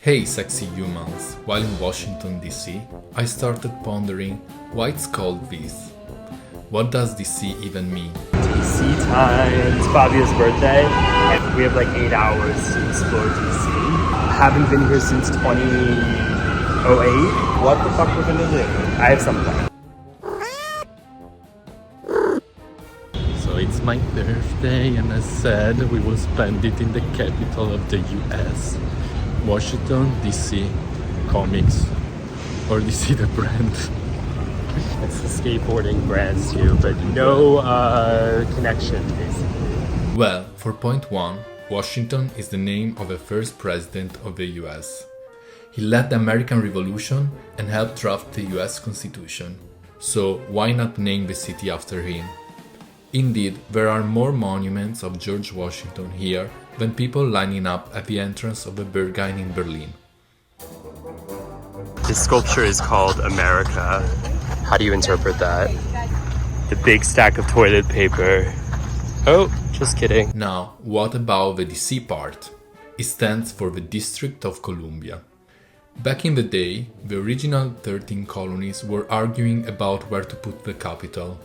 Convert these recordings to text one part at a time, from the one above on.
Hey sexy humans, while in Washington DC, I started pondering why it's called this. What does DC even mean? DC time. It's Fabio's birthday, and we have like 8 hours to explore DC. Haven't been here since 2008. What the fuck we're gonna do? I have some plan. So it's my birthday and as said, we will spend it in the capital of the US. Washington DC Comics, or DC the brand. It's the skateboarding brand too, but no connection basically. Well, for point one, Washington is the name of the first president of the US. He led the American Revolution and helped draft the US Constitution. So why not name the city after him? Indeed, there are more monuments of George Washington here than people lining up at the entrance of the Berghain in Berlin. This sculpture is called America. How do you interpret that? The big stack of toilet paper. Oh, just kidding. Now, what about the DC part? It stands for the District of Columbia. Back in the day, the original 13 colonies were arguing about where to put the capital.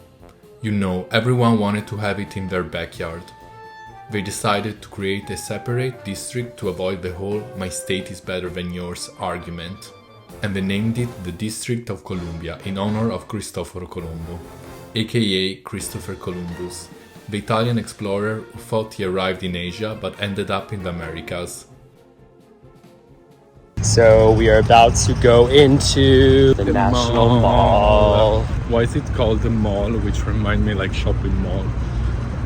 You know, everyone wanted to have it in their backyard. They decided to create a separate district to avoid the whole "my state is better than yours" argument. And they named it the District of Columbia in honor of Cristoforo Colombo, aka Christopher Columbus, the Italian explorer who thought he arrived in Asia but ended up in the Americas. So we are about to go into the National Mall. Why is it called the mall, which remind me like shopping mall?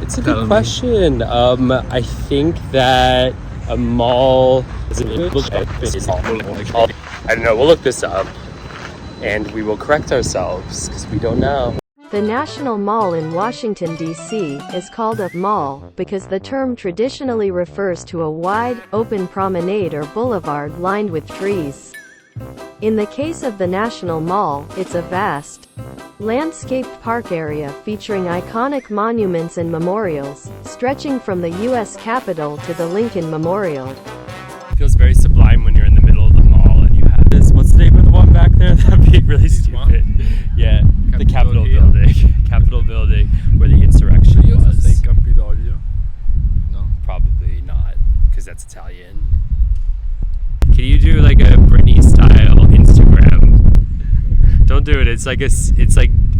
It's a good question. I think that a mall is I don't know, we'll look this up and we will correct ourselves because we don't know. The National Mall in Washington, D.C. is called a mall because the term traditionally refers to a wide, open promenade or boulevard lined with trees. In the case of the National Mall, it's a vast, landscaped park area featuring iconic monuments and memorials, stretching from the U.S. Capitol to the Lincoln Memorial. It feels very sublime when you're in the middle of the mall and you have this. What's the name of the one back there? That'd be really stupid. Yeah, the Capitol building. Capitol building where the insurrection was. Say Campidoglio? No. Probably not, because that's Italian. Can you do like a Britney style Instagram? Don't do it. It's like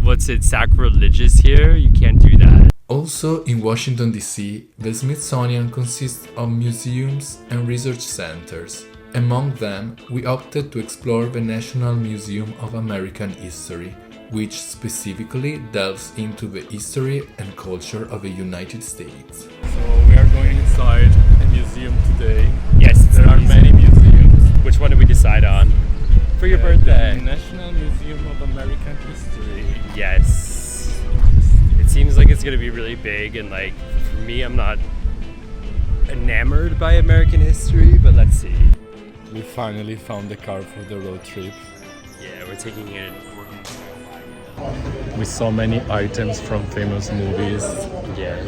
what's it, sacrilegious here? You can't do that. Also in Washington DC, the Smithsonian consists of museums and research centers. Among them, we opted to explore the National Museum of American History, which specifically delves into the history and culture of the United States. So we are going inside a museum today. Yes, there are many museums. Which one did we decide on? For your birthday. The National Museum of American History. Yes. It seems like it's gonna be really big, and like for me, I'm not enamored by American history, but let's see. We finally found the car for the road trip. Yeah, we're taking it. We saw many items from famous movies. Yeah.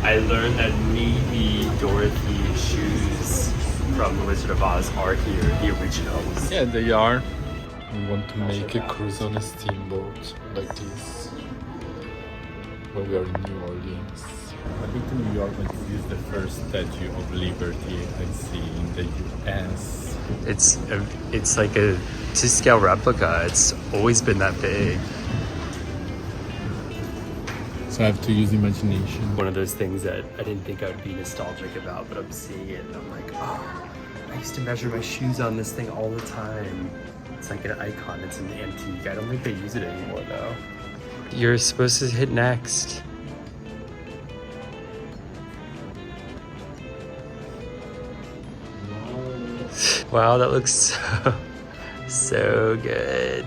I learned that maybe Dorothy's shoes from The Wizard of Oz are here, the originals. Yeah, they are. We want to make a cruise on a steamboat like this when we are in New Orleans. I've been to New York and this is the first Statue of Liberty I see in the US. It's like a 2-scale replica. It's always been that big. So I have to use imagination. One of those things that I didn't think I would be nostalgic about, but I'm seeing it and I'm like, oh, I used to measure my shoes on this thing all the time. It's like an icon, it's an antique. I don't think they use it anymore though. You're supposed to hit next. Wow, that looks so good.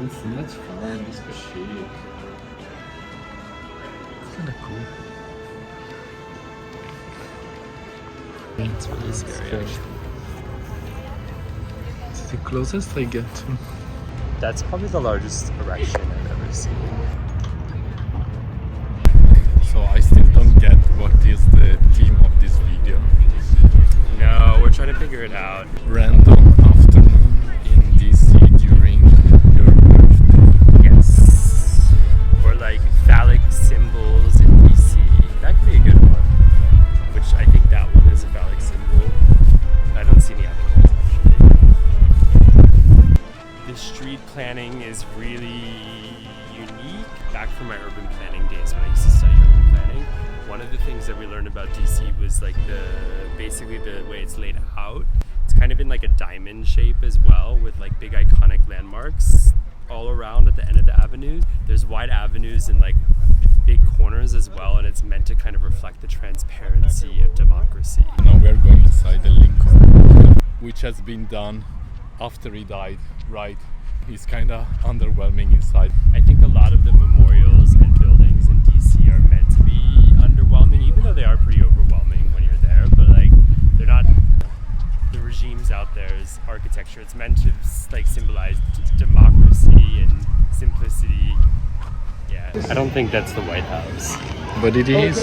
It's much fun, it's so chic. It's kinda cool. It's really scary. It's the closest I get to. That's probably the largest erection I've ever seen. trying to figure it out. Random afternoon in DC during your birthday. Yes. Or like phallic symbols in DC. That could be a good one. Which I think that one is a phallic symbol. I don't see any other ones actually. The street planning is really unique. Back from my urban planning days when I used to study urban planning, one of the things that we learned about DC was like basically the way it's laid out. It's kind of in like a diamond shape as well, with like big iconic landmarks all around at the end of the avenues. There's wide avenues and like big corners as well, and it's meant to kind of reflect the transparency of democracy. Now we are going inside the Lincoln, which has been done after he died, right? He's kind of underwhelming inside. I think a lot of the memorials and buildings in DC are meant to be underwhelming, even though they are pretty overwhelming when you're there, but like they're not the regimes out there's architecture. It's meant to like symbolize democracy and simplicity. Yeah, I don't think that's the White House. But it is.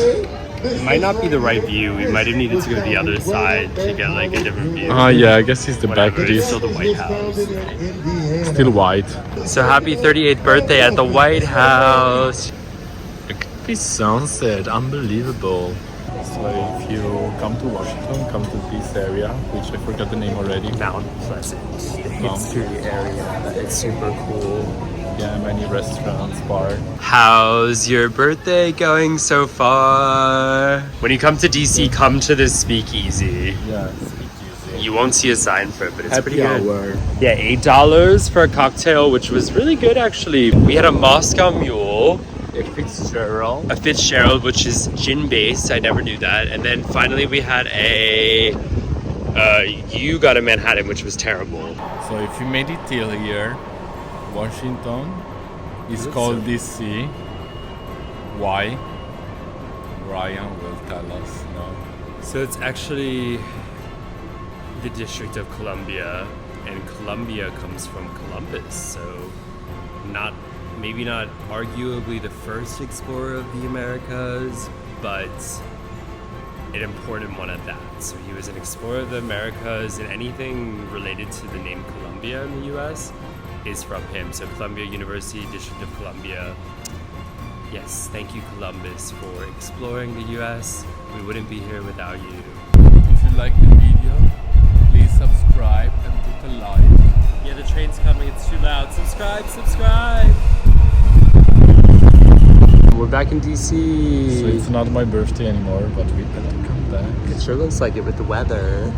It might not be the right view. We might have needed to go to the other side to get like a different view. Yeah, I guess it's the back. Whatever, It it's is still the White House. still white. So happy 38th birthday at the White House. Look at this sunset, unbelievable. So if you come to Washington, come to this area, which I forgot the name already. Mount Pleasant. The history area. It's super cool. Yeah, many restaurants, bar. How's your birthday going so far? When you come to DC, come to this speakeasy. Yeah, You won't see a sign for it, but it's pretty happy good. hour. Yeah, $8 for a cocktail, which was really good actually. We had a Moscow Mule, A Fitzgerald. a Fitzgerald, which is gin based. I never knew that. And then finally we had you got a Manhattan, which was terrible. So if you made it till here, Washington is called DC. Why? Ryan will tell us now. So it's actually the District of Columbia, and Columbia comes from Columbus. So maybe not arguably the first explorer of the Americas, but an important one at that. So he was an explorer of the Americas, and anything related to the name Columbia in the U.S. is from him. So Columbia University, District of Columbia. Yes, thank you Columbus for exploring the U.S. We wouldn't be here without you. If you like the video, please subscribe and put a like. Yeah, the train's coming, it's too loud. Subscribe! We're back in DC. So it's not my birthday anymore, but we better come back. It sure looks like it with the weather.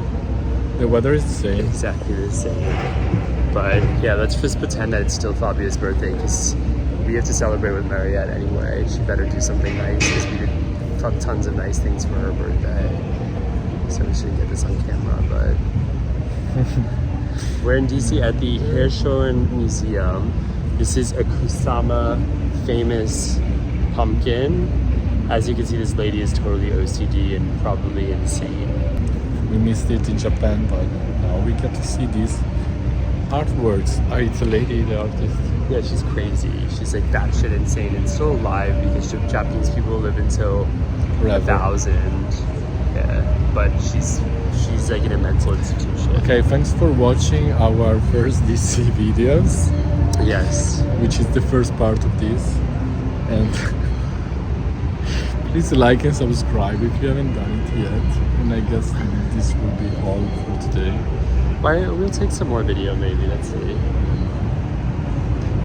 The weather is the same. Exactly the same. But yeah, let's just pretend that it's still Fabia's birthday, because we have to celebrate with Mariette anyway. She better do something nice, because we did tons of nice things for her birthday. So we shouldn't get this on camera, but we're in DC at the Hirshhorn Museum. This is a Kusama famous pumpkin. As you can see, this lady is totally OCD and probably insane. We missed it in Japan, but now we get to see these artworks. It's a lady, the artist. Yeah, she's crazy. She's like batshit insane and still alive, because Japanese people live until Forever. 1,000. Yeah, but she's like in a mental institution. Okay, thanks for watching our first DC videos, Yes. which is the first part of this. And please like and subscribe if you haven't done it yet. And I guess this will be all for today. We'll take some more video maybe. Let's see.